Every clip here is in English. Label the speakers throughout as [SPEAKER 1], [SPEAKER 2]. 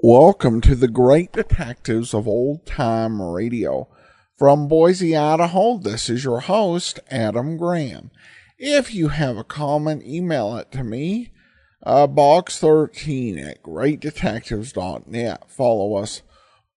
[SPEAKER 1] Welcome to the Great Detectives of Old Time Radio. From Boise, Idaho, this is your host, Adam Graham. If you have a comment, email it to me, box13 at greatdetectives.net. Follow us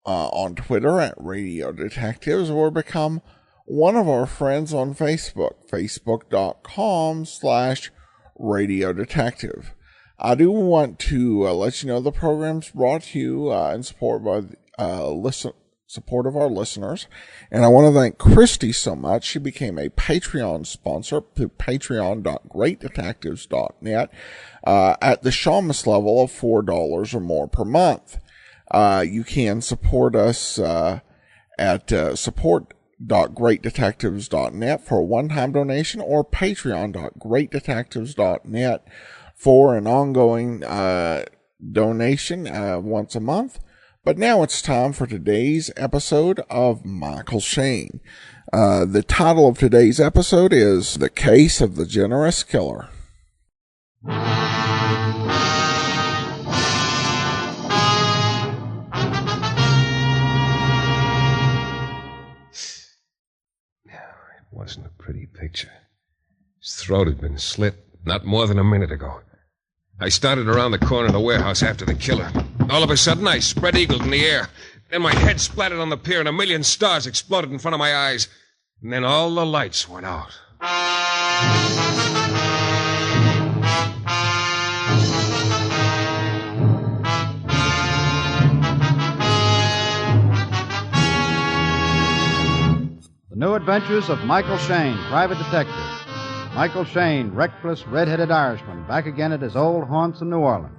[SPEAKER 1] on Twitter at Radio Detectives, or become one of our friends on Facebook, facebook.com/Radio Detective. I do want to let you know the program's brought to you in support of our listeners. And I want to thank Christy so much. She became a Patreon sponsor through patreon.greatdetectives.net at the Shamus level of $4 or more per month. You can support us at support.greatdetectives.net for a one-time donation, or patreon.greatdetectives.net for an ongoing donation once a month. But now it's time for today's episode of Michael Shayne. The title of today's episode is The Case of the Generous Killer.
[SPEAKER 2] It wasn't a pretty picture. His throat had been slit not more than a minute ago. I started around the corner of the warehouse after the killer. All of a sudden, I spread-eagled in the air. Then my head splattered on the pier, and a million stars exploded in front of my eyes. And then all the lights went out.
[SPEAKER 3] The New Adventures of Michael Shayne, Private Detective. Michael Shayne, reckless, red-headed Irishman, back again at his old haunts in New Orleans.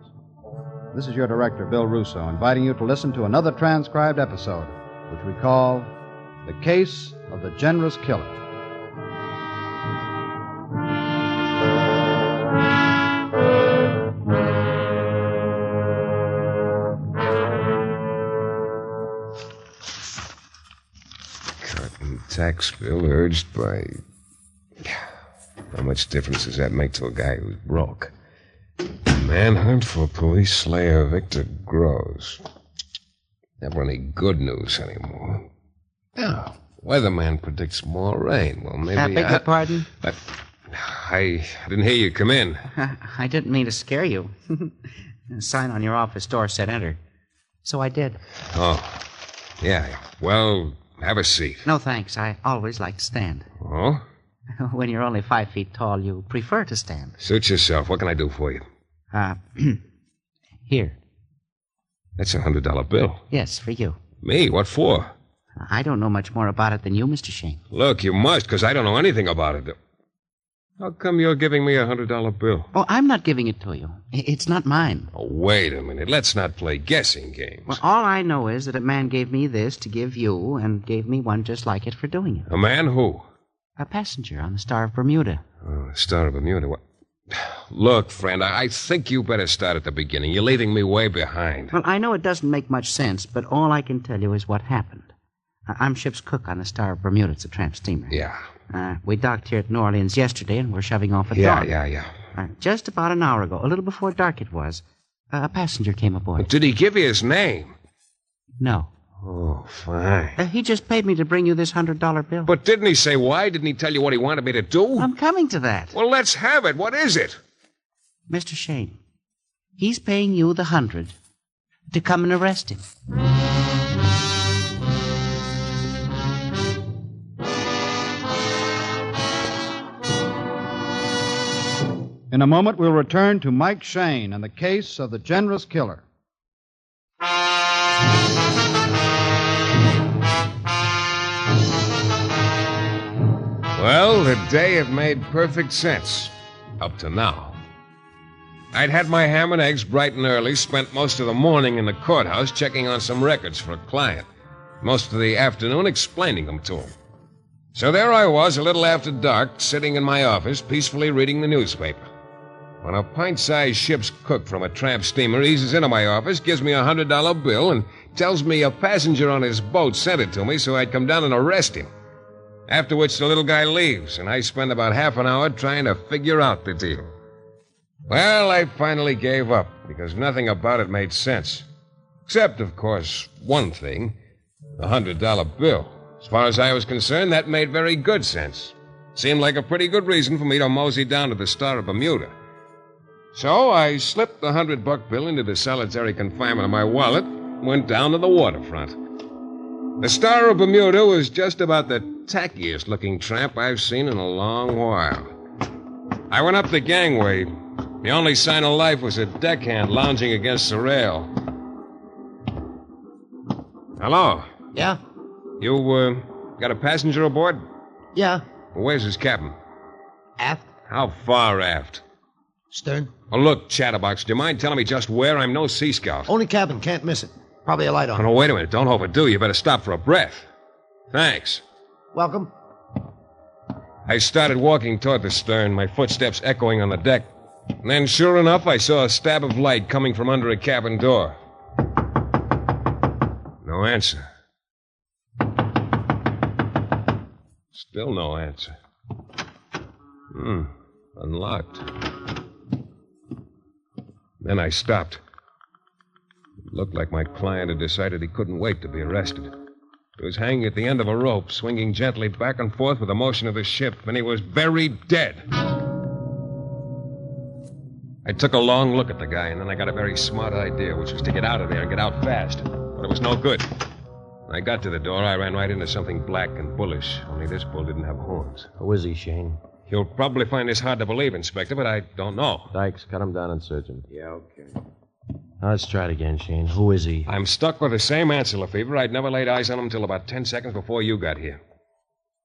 [SPEAKER 3] This is your director, Bill Russo, inviting you to listen to another transcribed episode, which we call The Case of the Generous Killer.
[SPEAKER 2] Cotton tax bill urged by... How much difference does that make to a guy who's broke? Manhunt for police slayer Victor Groves. Never any good news anymore. Now, weatherman predicts more rain. Well, maybe
[SPEAKER 4] I beg your pardon?
[SPEAKER 2] I didn't hear you come in.
[SPEAKER 4] I didn't mean to scare you. The sign on your office door said enter. So I did.
[SPEAKER 2] Oh, yeah. Well, have a seat.
[SPEAKER 4] No, thanks. I always like to stand.
[SPEAKER 2] Oh?
[SPEAKER 4] When you're only 5 feet tall, you prefer to stand.
[SPEAKER 2] Suit yourself. What can I do for you?
[SPEAKER 4] Here.
[SPEAKER 2] That's $100 bill.
[SPEAKER 4] Yes, for you.
[SPEAKER 2] Me? What for?
[SPEAKER 4] I don't know much more about it than you, Mr. Shayne.
[SPEAKER 2] Look, you must, because I don't know anything about it. How come you're giving me $100 bill?
[SPEAKER 4] Oh, I'm not giving it to you. It's not mine.
[SPEAKER 2] Oh, wait a minute. Let's not play guessing games.
[SPEAKER 4] Well, all I know is that a man gave me this to give you and gave me one just like it for doing it.
[SPEAKER 2] A man who?
[SPEAKER 4] A passenger on the Star of Bermuda.
[SPEAKER 2] Oh, the Star of Bermuda. What? Look, friend, I think you better start at the beginning. You're leaving me way behind.
[SPEAKER 4] Well, I know it doesn't make much sense, but all I can tell you is what happened. I'm ship's cook on the Star of Bermuda. It's a tramp steamer.
[SPEAKER 2] Yeah.
[SPEAKER 4] We docked here at New Orleans yesterday, and we're shoving off at dawn.
[SPEAKER 2] Yeah.
[SPEAKER 4] Just about an hour ago, a little before dark it was, a passenger came aboard.
[SPEAKER 2] But did he give you his name?
[SPEAKER 4] No.
[SPEAKER 2] Oh, fine.
[SPEAKER 4] He just paid me to bring you this $100 bill.
[SPEAKER 2] But didn't he say why? Didn't he tell you what he wanted me to do?
[SPEAKER 4] I'm coming to that.
[SPEAKER 2] Well, let's have it. What is it?
[SPEAKER 4] Mr. Shayne, he's paying you the $100 to come and arrest him.
[SPEAKER 3] In a moment, we'll return to Mike Shayne and the case of the generous killer.
[SPEAKER 2] Well, the day had made perfect sense. Up to now. I'd had my ham and eggs bright and early, spent most of the morning in the courthouse checking on some records for a client. Most of the afternoon explaining them to him. So there I was, a little after dark, sitting in my office, peacefully reading the newspaper. When a pint-sized ship's cook from a tramp steamer eases into my office, gives me a $100 bill, and tells me a passenger on his boat sent it to me so I'd come down and arrest him. After which the little guy leaves, and I spend about half an hour trying to figure out the deal. Well, I finally gave up, because nothing about it made sense. Except, of course, one thing. The $100 bill. As far as I was concerned, that made very good sense. Seemed like a pretty good reason for me to mosey down to the Star of Bermuda. So I slipped the $100 bill into the solitary confinement of my wallet and went down to the waterfront. The Star of Bermuda was just about the tackiest-looking tramp I've seen in a long while. I went up the gangway. The only sign of life was a deckhand lounging against the rail. Hello.
[SPEAKER 5] Yeah?
[SPEAKER 2] You, got a passenger aboard?
[SPEAKER 5] Yeah.
[SPEAKER 2] Where's his cabin?
[SPEAKER 5] Aft?
[SPEAKER 2] How far aft?
[SPEAKER 5] Stern?
[SPEAKER 2] Oh, look, Chatterbox, do you mind telling me just where? I'm no sea scout.
[SPEAKER 5] Only cabin, can't miss it. Probably a light on.
[SPEAKER 2] Oh, no, wait a minute. Don't overdo. You better stop for a breath. Thanks.
[SPEAKER 5] Welcome.
[SPEAKER 2] I started walking toward the stern, my footsteps echoing on the deck. And then, sure enough, I saw a stab of light coming from under a cabin door. No answer. Still no answer. Unlocked. Then I stopped. It looked like my client had decided he couldn't wait to be arrested. He was hanging at the end of a rope, swinging gently back and forth with the motion of the ship, and he was very dead. I took a long look at the guy, and then I got a very smart idea, which was to get out of there and get out fast. But it was no good. When I got to the door, I ran right into something black and bullish, only this bull didn't have horns.
[SPEAKER 6] Who is he, Shayne?
[SPEAKER 2] You'll probably find this hard to believe, Inspector, but I don't know.
[SPEAKER 6] Dykes, cut him down and search him.
[SPEAKER 2] Yeah, okay.
[SPEAKER 6] Now, let's try it again, Shayne. Who is he?
[SPEAKER 2] I'm stuck with the same answer, Lefevre. I'd never laid eyes on him until about 10 seconds before you got here.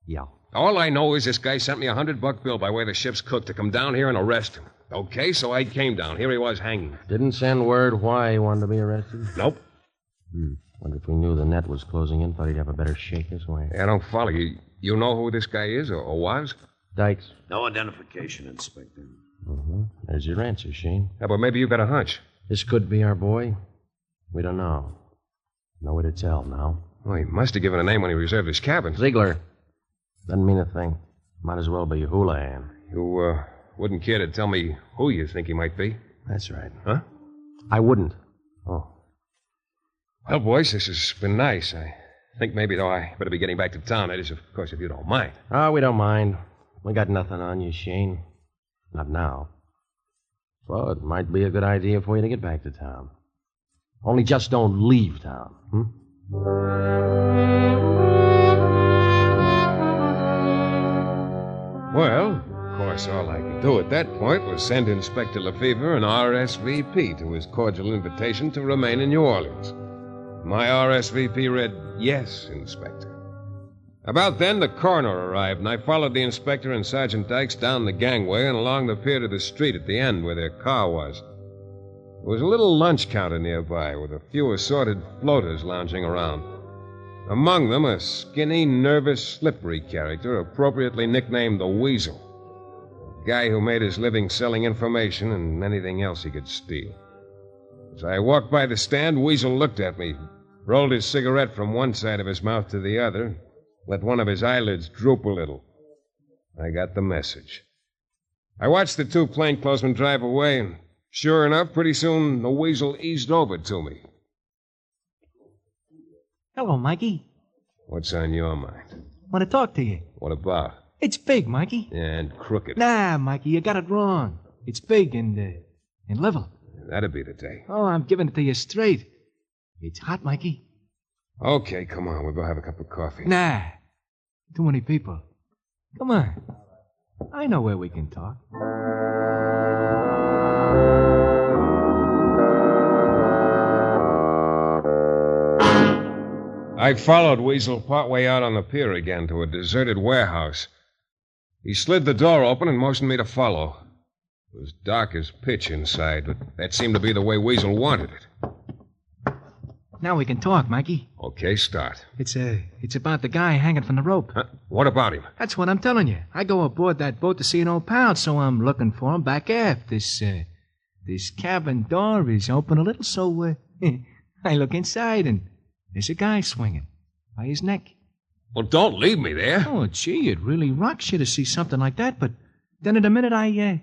[SPEAKER 6] Yeah.
[SPEAKER 2] All I know is this guy sent me a $100 bill by way of the ship's cook to come down here and arrest him. Okay, so I came down. Here he was hanging.
[SPEAKER 6] Didn't send word why he wanted to be arrested?
[SPEAKER 2] Nope.
[SPEAKER 6] Wonder if we knew the net was closing in, thought he'd have a better shake this way.
[SPEAKER 2] I don't follow you. You know who this guy is or was?
[SPEAKER 6] Dykes.
[SPEAKER 7] No identification, Inspector.
[SPEAKER 6] There's your answer, Shayne.
[SPEAKER 2] Yeah, but maybe you got a hunch.
[SPEAKER 6] This could be our boy. We don't know. No way to tell now.
[SPEAKER 2] Well, he must have given a name when he reserved his cabin.
[SPEAKER 6] Ziegler. Doesn't mean a thing. Might as well be Houlihan.
[SPEAKER 2] You, wouldn't care to tell me who you think he might be?
[SPEAKER 6] That's right.
[SPEAKER 2] Huh?
[SPEAKER 6] I wouldn't.
[SPEAKER 2] Oh. Well, boys, this has been nice. I think maybe, though, I better be getting back to town. That is, of course, if you don't mind.
[SPEAKER 6] Oh, we don't mind. We got nothing on you, Shayne. Not now. Well, it might be a good idea for you to get back to town. Only just don't leave town,
[SPEAKER 2] Well, of course, all I could do at that point was send Inspector Lefevre an RSVP to his cordial invitation to remain in New Orleans. My RSVP read, "Yes, Inspector." About then, the coroner arrived, and I followed the inspector and Sergeant Dykes down the gangway and along the pier to the street at the end where their car was. There was a little lunch counter nearby with a few assorted floaters lounging around. Among them, a skinny, nervous, slippery character appropriately nicknamed the Weasel. A guy who made his living selling information and anything else he could steal. As I walked by the stand, Weasel looked at me, rolled his cigarette from one side of his mouth to the other, let one of his eyelids droop a little. I got the message. I watched the two plainclothesmen drive away, and sure enough, pretty soon the Weasel eased over to me.
[SPEAKER 8] Hello, Mikey.
[SPEAKER 2] What's on your mind?
[SPEAKER 8] Want to talk to you.
[SPEAKER 2] What about?
[SPEAKER 8] It's big, Mikey.
[SPEAKER 2] And crooked.
[SPEAKER 8] Nah, Mikey, you got it wrong. It's big and level.
[SPEAKER 2] That'd be the day.
[SPEAKER 8] Oh, I'm giving it to you straight. It's hot, Mikey.
[SPEAKER 2] Okay, come on. We'll go have a cup of coffee.
[SPEAKER 8] Nah. Too many people. Come on. I know where we can talk.
[SPEAKER 2] I followed Weasel partway out on the pier again to a deserted warehouse. He slid the door open and motioned me to follow. It was dark as pitch inside, but that seemed to be the way Weasel wanted it.
[SPEAKER 8] Now we can talk, Mikey.
[SPEAKER 2] Okay, start.
[SPEAKER 8] It's about the guy hanging from the rope.
[SPEAKER 2] Huh? What about him?
[SPEAKER 8] That's what I'm telling you. I go aboard that boat to see an old pal, so I'm looking for him back aft. This cabin door is open a little, so I look inside, and there's a guy swinging by his neck.
[SPEAKER 2] Well, don't leave me there.
[SPEAKER 8] Oh, gee, it really rocks you to see something like that, but then in a minute I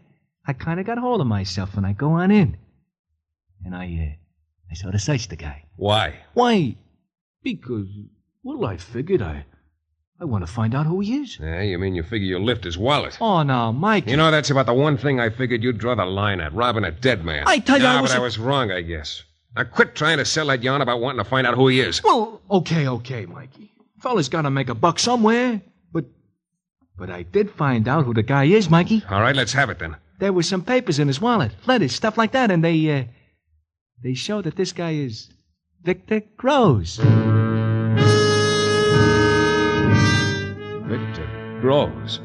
[SPEAKER 8] kind of got hold of myself, and I go on in. And I I sort of searched the guy.
[SPEAKER 2] Why?
[SPEAKER 8] Why? Because, well, I figured I want to find out who he is.
[SPEAKER 2] Yeah, you mean you figure you'll lift his wallet?
[SPEAKER 8] Oh, no, Mike.
[SPEAKER 2] You know, that's about the one thing I figured you'd draw the line at, robbing a dead man.
[SPEAKER 8] I tell you,
[SPEAKER 2] but I was wrong, I guess. Now, quit trying to sell that yarn about wanting to find out who he is.
[SPEAKER 8] Well, okay, Mikey. Fella's got to make a buck somewhere. But I did find out who the guy is, Mikey.
[SPEAKER 2] All right, let's have it then.
[SPEAKER 8] There was some papers in his wallet, letters, stuff like that, and they show that this guy is Victor Groves.
[SPEAKER 2] Victor Groves.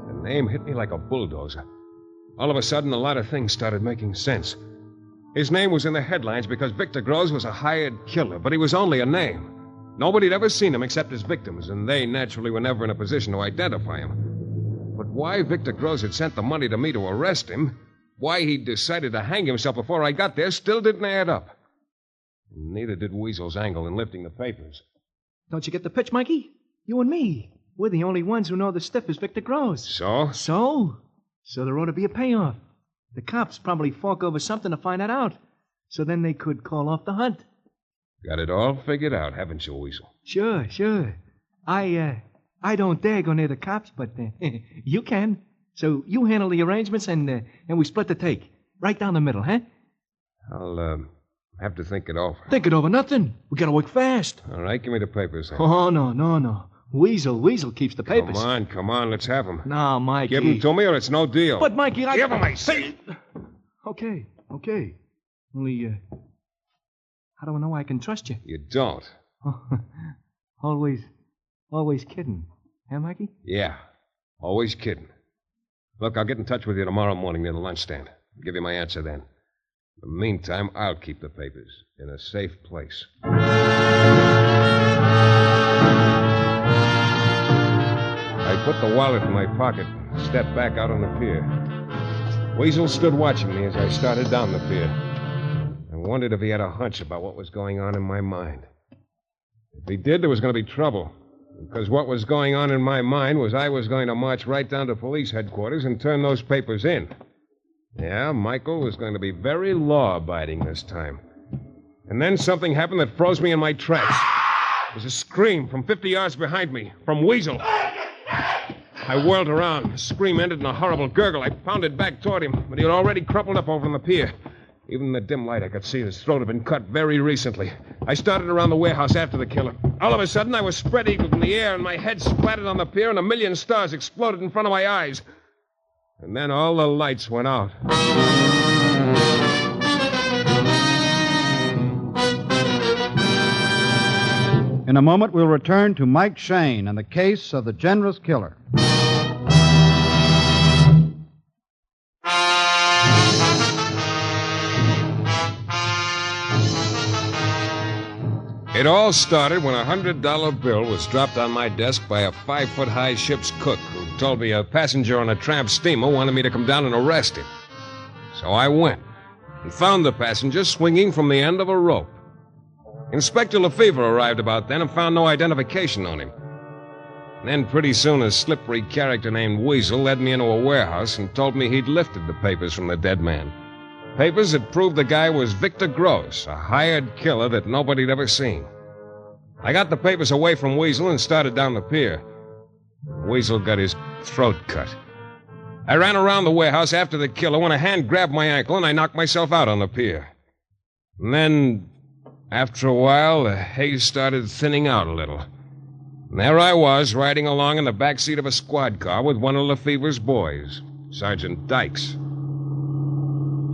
[SPEAKER 2] The name hit me like a bulldozer. All of a sudden, a lot of things started making sense. His name was in the headlines because Victor Groves was a hired killer, but he was only a name. Nobody had ever seen him except his victims, and they naturally were never in a position to identify him. But why Victor Groves had sent the money to me to arrest him, why he'd decided to hang himself before I got there, still didn't add up. Neither did Weasel's angle in lifting the papers.
[SPEAKER 8] Don't you get the pitch, Mikey? You and me. We're the only ones who know the stiff is Victor Groves.
[SPEAKER 2] So?
[SPEAKER 8] So there ought to be a payoff. The cops probably fork over something to find that out. So then they could call off the hunt.
[SPEAKER 2] Got it all figured out, haven't you, Weasel?
[SPEAKER 8] Sure. I don't dare go near the cops, but you can. So you handle the arrangements and we split the take. Right down the middle, huh?
[SPEAKER 2] I'll have to think it over.
[SPEAKER 8] Think it over nothing. We gotta work fast.
[SPEAKER 2] All right, give me the papers then.
[SPEAKER 8] Oh, no. Weasel keeps the papers.
[SPEAKER 2] Come on, let's have them.
[SPEAKER 8] No, Mikey.
[SPEAKER 2] Give them to me or it's no deal.
[SPEAKER 8] But, Mikey,
[SPEAKER 2] Give them, I say.
[SPEAKER 8] Okay. Only, how do I know I can trust you?
[SPEAKER 2] You don't.
[SPEAKER 8] Always kidding. Huh, Mikey?
[SPEAKER 2] Yeah, always kidding. Look, I'll get in touch with you tomorrow morning near the lunch stand. I'll give you my answer then. In the meantime, I'll keep the papers in a safe place. I put the wallet in my pocket and stepped back out on the pier. Weasel stood watching me as I started down the pier. I wondered if he had a hunch about what was going on in my mind. If he did, there was going to be trouble. Because what was going on in my mind was I was going to march right down to police headquarters and turn those papers in. Yeah, Michael was going to be very law-abiding this time. And then something happened that froze me in my tracks. It was a scream from 50 yards behind me, from Weasel. I whirled around. The scream ended in a horrible gurgle. I pounded back toward him, but he had already crumpled up over on the pier. Even in the dim light, I could see his throat had been cut very recently. I started around the warehouse after the killer. All of a sudden, I was spread eagled in the air, and my head splattered on the pier, and a million stars exploded in front of my eyes. And then all the lights went out.
[SPEAKER 3] In a moment, we'll return to Mike Shayne and the case of the generous killer.
[SPEAKER 2] It all started when a $100 bill was dropped on my desk by a 5-foot-high ship's cook who told me a passenger on a tramp steamer wanted me to come down and arrest him. So I went and found the passenger swinging from the end of a rope. Inspector Lefevre arrived about then and found no identification on him. And then pretty soon a slippery character named Weasel led me into a warehouse and told me he'd lifted the papers from the dead man. Papers that proved the guy was Victor Groves, a hired killer that nobody'd ever seen. I got the papers away from Weasel and started down the pier. Weasel got his throat cut. I ran around the warehouse after the killer when a hand grabbed my ankle and I knocked myself out on the pier. And then, after a while, the haze started thinning out a little. And there I was, riding along in the back seat of a squad car with one of Lefevre's boys, Sergeant Dykes.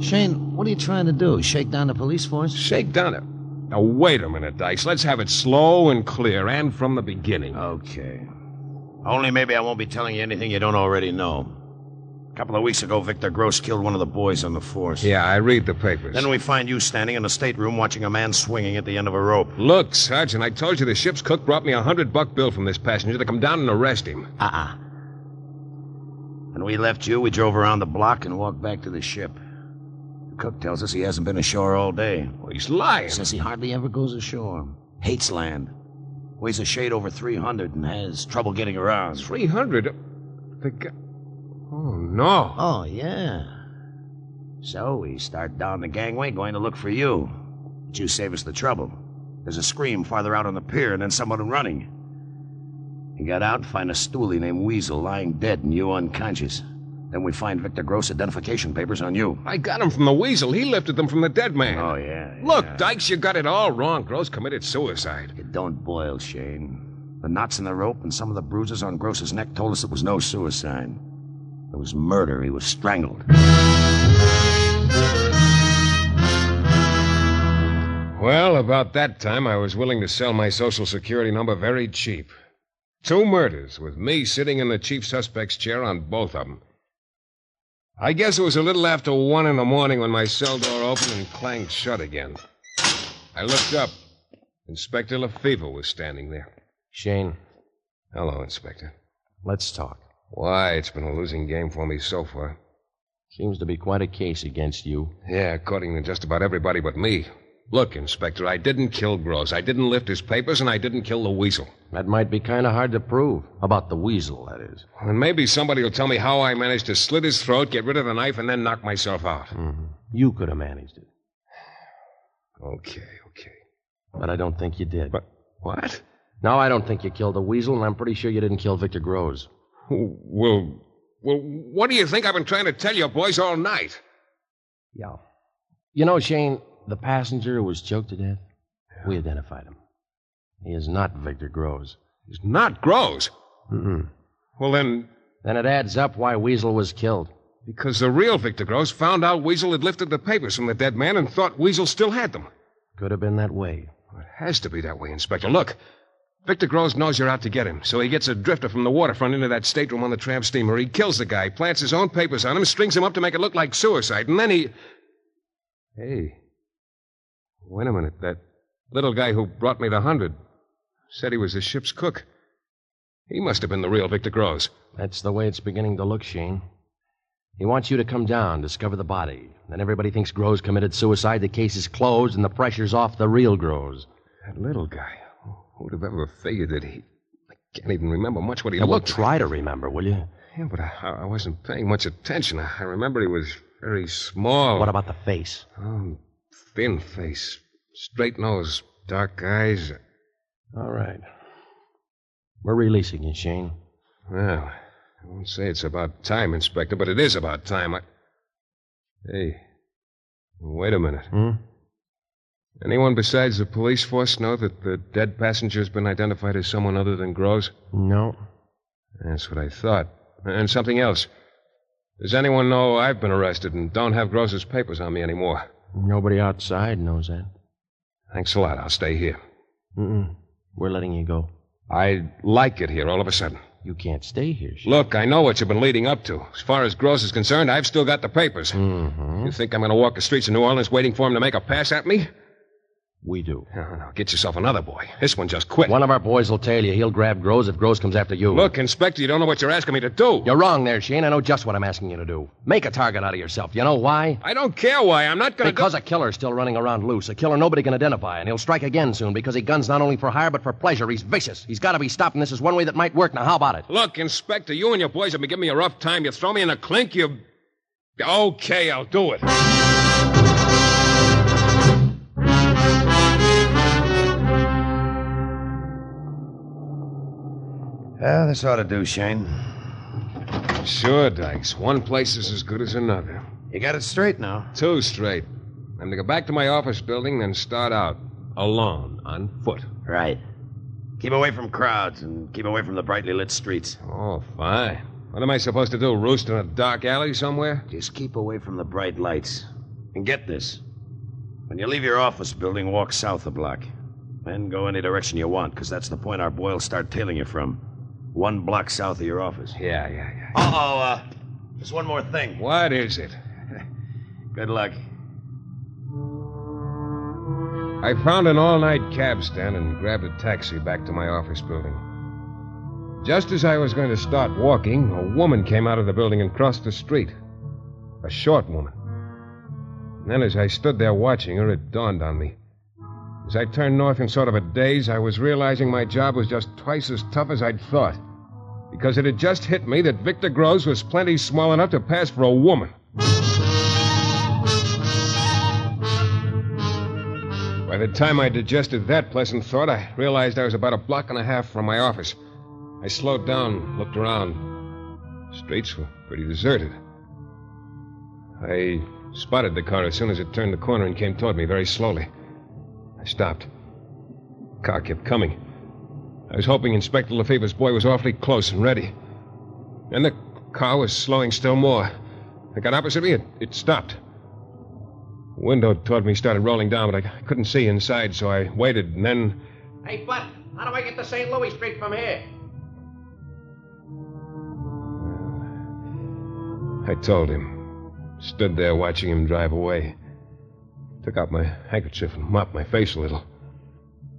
[SPEAKER 5] Shayne, what are you trying to do? Shake down the police force?
[SPEAKER 2] Shake down it. Now, wait a minute, Dykes. Let's have it slow and clear, and from the beginning.
[SPEAKER 7] Okay. Only maybe I won't be telling you anything you don't already know. A couple of weeks ago, Victor Gross killed one of the boys on the force.
[SPEAKER 2] Yeah, I read the papers.
[SPEAKER 7] Then we find you standing in a stateroom watching a man swinging at the end of a rope.
[SPEAKER 2] Look, Sergeant, I told you the ship's cook brought me a $100 bill from this passenger to come down and arrest him.
[SPEAKER 7] When we left you, we drove around the block and walked back to the ship. Cook tells us he hasn't been ashore all day.
[SPEAKER 2] Well, he's lying.
[SPEAKER 5] Says he hardly ever goes ashore. Hates land.
[SPEAKER 7] Weighs a shade over 300 and has trouble getting around.
[SPEAKER 2] 300? The guy... Oh, no.
[SPEAKER 7] Oh, yeah. So we start down the gangway going to look for you. But you save us the trouble. There's a scream farther out on the pier and then someone running. You got out and find a stoolie named Weasel lying dead and you unconscious. Then we find Victor Gross' identification papers on you.
[SPEAKER 2] I got him from the weasel. He lifted them from the dead man.
[SPEAKER 7] Oh, yeah.
[SPEAKER 2] Look, Dykes, you got it all wrong. Gross committed suicide.
[SPEAKER 7] It don't boil, Shayne. The knots in the rope and some of the bruises on Gross's neck told us it was no suicide. It was murder. He was strangled.
[SPEAKER 2] Well, about that time, I was willing to sell my Social Security number very cheap. 2 murders, with me sitting in the chief suspect's chair on both of them. I guess it was a little after 1 in the morning when my cell door opened and clanged shut again. I looked up. Inspector Lefevre was standing there.
[SPEAKER 6] Shayne,
[SPEAKER 2] Hello, Inspector.
[SPEAKER 6] let's talk.
[SPEAKER 2] Why, it's been a losing game for me so far.
[SPEAKER 6] Seems to be quite a case against you.
[SPEAKER 2] Yeah, according to just about everybody but me. Look, Inspector, I didn't kill Gross. I didn't lift his papers, and I didn't kill the weasel.
[SPEAKER 6] That might be kind of hard to prove. About the weasel, that is.
[SPEAKER 2] And maybe somebody will tell me how I managed to slit his throat, get rid of the knife, and then knock myself out.
[SPEAKER 6] Mm-hmm. You could have managed it.
[SPEAKER 2] Okay.
[SPEAKER 6] But I don't think you did.
[SPEAKER 2] But what?
[SPEAKER 6] No, I don't think you killed the weasel, and I'm pretty sure you didn't kill Victor Gross.
[SPEAKER 2] Well, what do you think I've been trying to tell you boys all night?
[SPEAKER 6] Yeah. You know, Shayne, the passenger who was choked to death, we identified him. He is not Victor Gross.
[SPEAKER 2] He's not Gross?
[SPEAKER 6] Mm-mm.
[SPEAKER 2] Well, then
[SPEAKER 6] it adds up why Weasel was killed.
[SPEAKER 2] Because the real Victor Gross found out Weasel had lifted the papers from the dead man and thought Weasel still had them.
[SPEAKER 6] Could have been that way.
[SPEAKER 2] It has to be that way, Inspector. Look, Victor Gross knows you're out to get him, so he gets a drifter from the waterfront into that stateroom on the tramp steamer. He kills the guy, plants his own papers on him, strings him up to make it look like suicide, and then he... Hey, wait a minute. That little guy who brought me the 100 said he was the ship's cook. He must have been the real Victor Gross.
[SPEAKER 6] That's the way it's beginning to look, Shayne. He wants you to come down, discover the body. Then everybody thinks Gross committed suicide, the case is closed, and the pressure's off the real Gross.
[SPEAKER 2] That little guy. Who'd have ever figured that he... I can't even remember much what he
[SPEAKER 6] Well,
[SPEAKER 2] looked
[SPEAKER 6] try to remember, will you?
[SPEAKER 2] Yeah, but I wasn't paying much attention. I remember he was very small.
[SPEAKER 6] What about the face?
[SPEAKER 2] Oh, thin face. Straight nose. Dark eyes.
[SPEAKER 6] All right. We're releasing you, Shayne.
[SPEAKER 2] Well, I won't say it's about time, Inspector, but it is about time. Hey, wait a minute. Anyone besides the police force know that the dead passenger's been identified as someone other than Gross?
[SPEAKER 6] No.
[SPEAKER 2] That's what I thought. And something else. Does anyone know I've been arrested and don't have Gross's papers on me anymore?
[SPEAKER 6] Nobody outside knows that.
[SPEAKER 2] Thanks a lot. I'll stay here.
[SPEAKER 6] We're letting you go.
[SPEAKER 2] I like it here all of a sudden.
[SPEAKER 6] You can't stay here, Shayne.
[SPEAKER 2] Look, I know what you've been leading up to. As far as Gross is concerned, I've still got the papers. You think I'm going to walk the streets of New Orleans waiting for him to make a pass at me?
[SPEAKER 6] We do.
[SPEAKER 2] No, get yourself another boy. This one just quit.
[SPEAKER 6] One of our boys will tail you. He'll grab Gross if Gross comes after you.
[SPEAKER 2] Look, Inspector, you don't know what you're asking me to do.
[SPEAKER 6] You're wrong there, Shayne. I know just what I'm asking you to do. Make a target out of yourself. You know why?
[SPEAKER 2] I don't care why. I'm not going to...
[SPEAKER 6] Because a killer's still running around loose. A killer nobody can identify, and he'll strike again soon because he guns not only for hire but for pleasure. He's vicious. He's got to be stopped, and this is one way that might work. Now, how about it?
[SPEAKER 2] Look, Inspector, you and your boys have been giving me a rough time. You throw me in a clink, you... Okay, I'll do it.
[SPEAKER 7] Well, this ought to do, Shayne.
[SPEAKER 2] Sure, Dykes. One place is as good as another.
[SPEAKER 7] You got it straight now.
[SPEAKER 2] 2 straight. I'm to go back to my office building, then start out. Alone, on foot.
[SPEAKER 7] Right. Keep away from crowds and keep away from the brightly lit streets.
[SPEAKER 2] Oh, fine. What am I supposed to do, roost in a dark alley somewhere?
[SPEAKER 7] Just keep away from the bright lights. And get this. When you leave your office building, walk south a block. Then go any direction you want, because that's the point our boy will start tailing you from. 1 block south of your office.
[SPEAKER 2] Yeah.
[SPEAKER 7] There's one more thing.
[SPEAKER 2] What is it?
[SPEAKER 7] Good luck.
[SPEAKER 2] I found an all-night cab stand and grabbed a taxi back to my office building. Just as I was going to start walking, a woman came out of the building and crossed the street. A short woman. And then as I stood there watching her, it dawned on me. As I turned north in sort of a daze, I was realizing my job was just twice as tough as I'd thought. Because it had just hit me that Victor Gross was plenty small enough to pass for a woman. By the time I digested that pleasant thought, I realized I was about a block and a half from my office. I slowed down, looked around. The streets were pretty deserted. I spotted the car as soon as it turned the corner and came toward me very slowly. I stopped. The car kept coming. I was hoping Inspector Lefebvre's boy was awfully close and ready. Then the car was slowing still more. I got opposite me. It stopped. The window toward me started rolling down, but I couldn't see inside, so I waited, and then...
[SPEAKER 6] Hey, Bud, how do I get to St. Louis Street from here?
[SPEAKER 2] I told him. Stood there watching him drive away. Took out my handkerchief and mopped my face a little.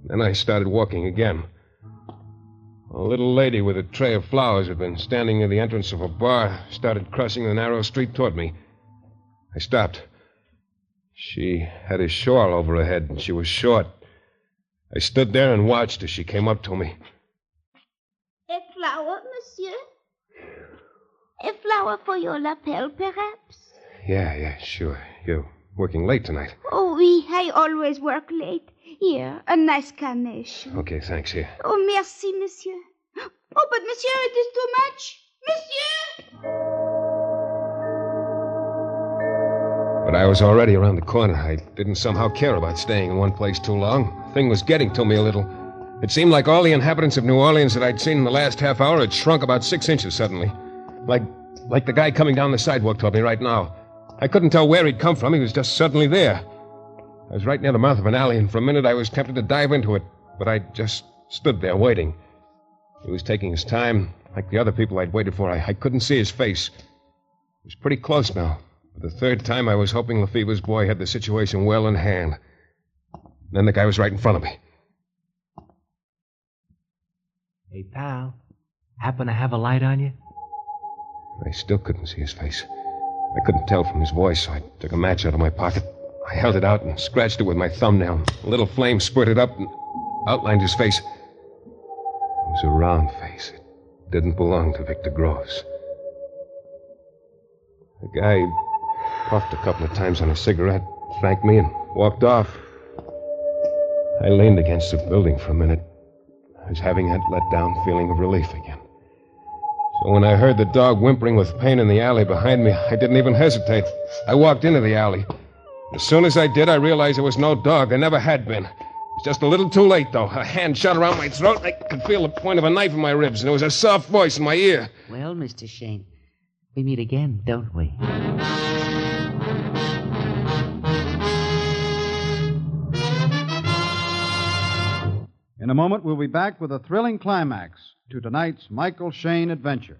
[SPEAKER 2] Then I started walking again. A little lady with a tray of flowers had been standing near the entrance of a bar, started crossing the narrow street toward me. I stopped. She had a shawl over her head, and she was short. I stood there and watched as she came up to me.
[SPEAKER 9] A flower, monsieur? A flower for your lapel, perhaps?
[SPEAKER 2] Yeah, sure. You're working late tonight.
[SPEAKER 9] Oh, oui, I always work late. Here, a nice carnation.
[SPEAKER 2] Okay, thanks. Here.
[SPEAKER 9] Oh, merci, monsieur. Oh, but monsieur, it is too much. Monsieur!
[SPEAKER 2] But I was already around the corner. I didn't somehow care about staying in one place too long. The thing was getting to me a little. It seemed like all the inhabitants of New Orleans that I'd seen in the last half hour had shrunk about 6 inches suddenly. Like the guy coming down the sidewalk toward me right now. I couldn't tell where he'd come from. He was just suddenly there. I was right near the mouth of an alley, and for a minute I was tempted to dive into it, but I just stood there waiting. He was taking his time, like the other people I'd waited for. I couldn't see his face. He was pretty close now. For the third time, I was hoping Lefebvre's boy had the situation well in hand. Then the guy was right in front of me.
[SPEAKER 8] Hey, pal, happen to have a light on you?
[SPEAKER 2] I still couldn't see his face. I couldn't tell from his voice, so I took a match out of my pocket. I held it out and scratched it with my thumbnail. A little flame spurted up and outlined his face. It was a round face. It didn't belong to Victor Groves. The guy puffed a couple of times on a cigarette, thanked me, and walked off. I leaned against the building for a minute. I was having that let-down feeling of relief again. So when I heard the dog whimpering with pain in the alley behind me, I didn't even hesitate. I walked into the alley. As soon as I did, I realized there was no dog. There never had been. It was just a little too late, though. A hand shot around my throat. I could feel the point of a knife in my ribs, and there was a soft voice in my ear.
[SPEAKER 4] Well, Mr. Shayne, we meet again, don't we?
[SPEAKER 3] In a moment, we'll be back with a thrilling climax to tonight's Michael Shayne adventure.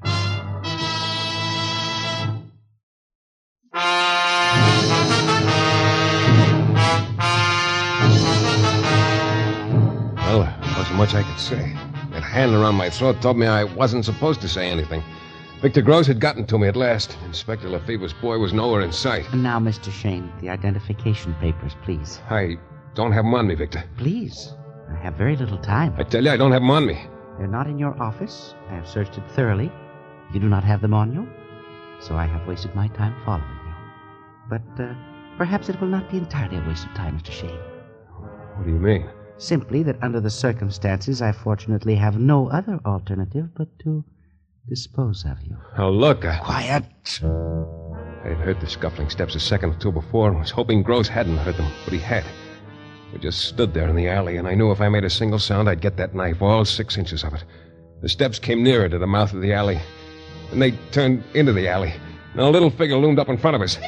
[SPEAKER 2] Well, there wasn't much I could say. That hand around my throat told me I wasn't supposed to say anything. Victor Groves had gotten to me at last. Inspector Lefebvre's boy was nowhere in sight.
[SPEAKER 4] And now, Mr. Shayne, the identification papers, please.
[SPEAKER 2] I don't have them on me, Victor.
[SPEAKER 4] Please. I have very little time.
[SPEAKER 2] I tell you, I don't have them on me.
[SPEAKER 4] They're not in your office. I have searched it thoroughly. You do not have them on you, so I have wasted my time following you. But perhaps it will not be entirely a waste of time, Mr. Shayne.
[SPEAKER 2] What do you mean?
[SPEAKER 4] Simply that under the circumstances, I fortunately have no other alternative but to dispose of you.
[SPEAKER 2] Now, look,
[SPEAKER 4] Quiet!
[SPEAKER 2] I had heard the scuffling steps a second or two before and was hoping Groves hadn't heard them, but he had. We just stood there in the alley, and I knew if I made a single sound, I'd get that knife, all 6 inches of it. The steps came nearer to the mouth of the alley, and they turned into the alley, and a little figure loomed up in front of us.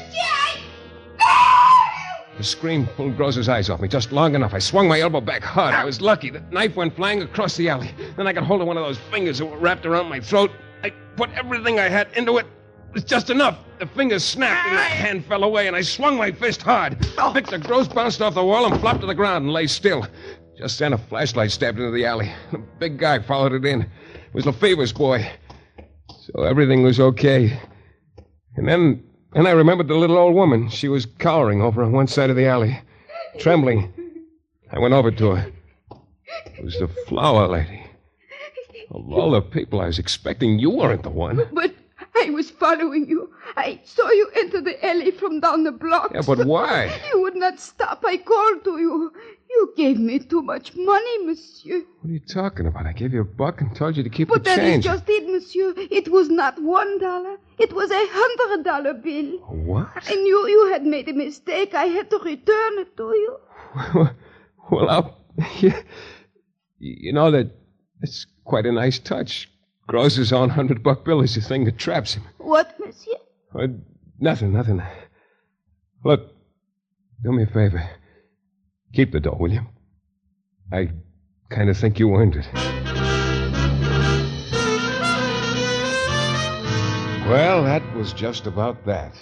[SPEAKER 2] The scream pulled Groves' eyes off me just long enough. I swung my elbow back hard. I was lucky. The knife went flying across the alley. Then I got hold of one of those fingers that were wrapped around my throat. I put everything I had into it. It was just enough. The fingers snapped, and the hand fell away, and I swung my fist hard. Victor Groves bounced off the wall and flopped to the ground and lay still. Just then, a flashlight stabbed into the alley. A big guy followed it in. It was Lefebvre's boy. So everything was okay. And then I remembered the little old woman. She was cowering over on one side of the alley, trembling. I went over to her. It was the flower lady. Of all the people I was expecting, you weren't the one.
[SPEAKER 10] But I was following you. I saw you enter the alley from down the block.
[SPEAKER 2] Yeah, but why?
[SPEAKER 10] You would not stop. I called to you. You gave me too much money, monsieur.
[SPEAKER 2] What are you talking about? I gave you $1 and told you to keep
[SPEAKER 10] But
[SPEAKER 2] the
[SPEAKER 10] that is
[SPEAKER 2] change.
[SPEAKER 10] just it, monsieur. It was not $1. It was $100 bill.
[SPEAKER 2] What?
[SPEAKER 10] I knew you had made a mistake. I had to return it to you.
[SPEAKER 2] Well, you know that it's quite a nice touch. Gross's own $100 bill is the thing that traps him.
[SPEAKER 10] What, monsieur?
[SPEAKER 2] Nothing. Look, do me a favor. Keep the dough, will you? I kind of think you earned it. Well, that was just about that.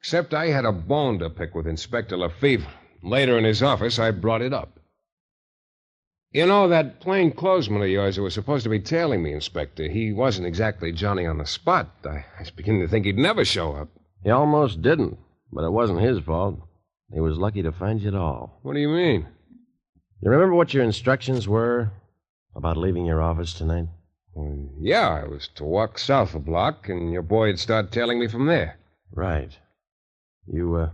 [SPEAKER 2] Except I had a bone to pick with Inspector Lefevre. Later in his office, I brought it up. You know, that plainclothesman of yours who was supposed to be tailing me, Inspector, he wasn't exactly Johnny on the spot. I was beginning to think he'd never show up.
[SPEAKER 6] He almost didn't, but it wasn't his fault. He was lucky to find you at all.
[SPEAKER 2] What do you mean?
[SPEAKER 6] You remember what your instructions were about leaving your office tonight?
[SPEAKER 2] Well, yeah, I was to walk south a block, and your boy would start tailing me from there.
[SPEAKER 6] Right. You,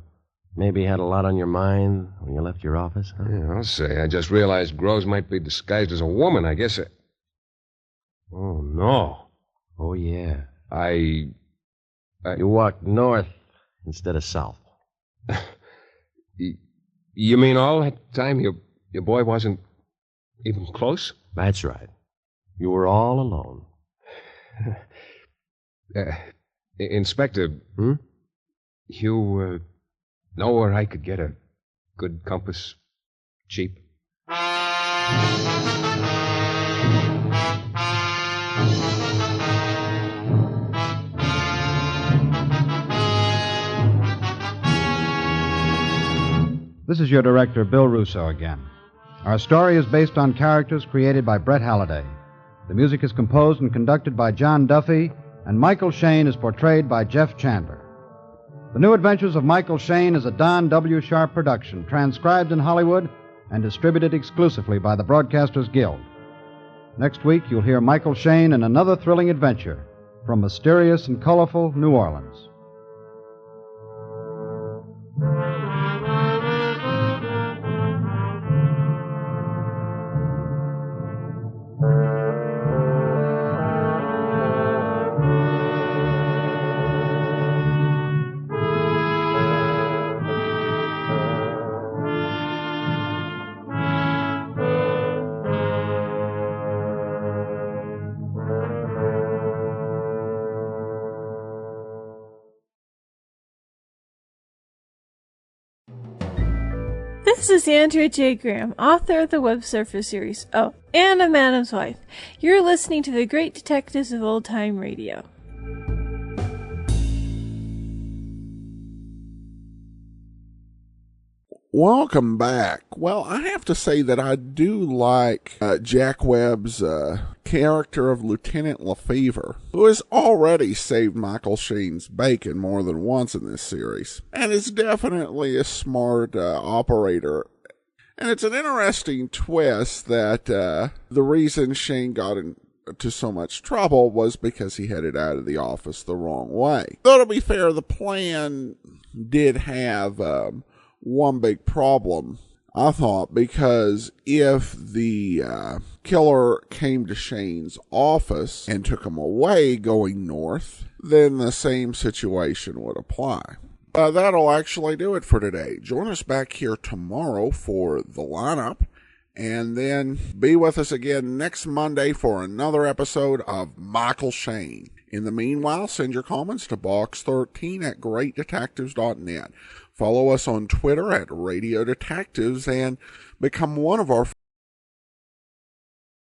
[SPEAKER 6] maybe had a lot on your mind when you left your office, huh?
[SPEAKER 2] Yeah, I'll say. I just realized Groves might be disguised as a woman. I guess Oh, no.
[SPEAKER 6] Oh, yeah.
[SPEAKER 2] I...
[SPEAKER 6] You walked north instead of south.
[SPEAKER 2] You mean all that time your boy wasn't even close?
[SPEAKER 6] That's right. You were all alone.
[SPEAKER 2] Inspector, you know where I could get a good compass cheap?
[SPEAKER 3] This is your director, Bill Russo, again. Our story is based on characters created by Brett Halliday. The music is composed and conducted by John Duffy, and Michael Shayne is portrayed by Jeff Chandler. The New Adventures of Michael Shayne is a Don W. Sharp production, transcribed in Hollywood and distributed exclusively by the Broadcasters Guild. Next week, you'll hear Michael Shayne in another thrilling adventure from mysterious and colorful New Orleans.
[SPEAKER 11] This is Andrea J. Graham, author of the Web Surfer series, and of Madam's Wife. You're listening to the Great Detectives of Old Time Radio.
[SPEAKER 1] Welcome back. Well, I have to say that I do like Jack Webb's character of Lieutenant Lefevre, who has already saved Michael Shayne's bacon more than once in this series, and is definitely a smart operator. And it's an interesting twist that the reason Shayne got into so much trouble was because he headed out of the office the wrong way. Though, to be fair, the plan did have one big problem, I thought, because if the killer came to Shayne's office and took him away going north, then the same situation would apply. That'll actually do it for today. Join us back here tomorrow for the lineup, and then be with us again next Monday for another episode of Michael Shayne. In the meanwhile, send your comments to box13@greatdetectives.net. Follow us on Twitter @Radio Detectives and become one of our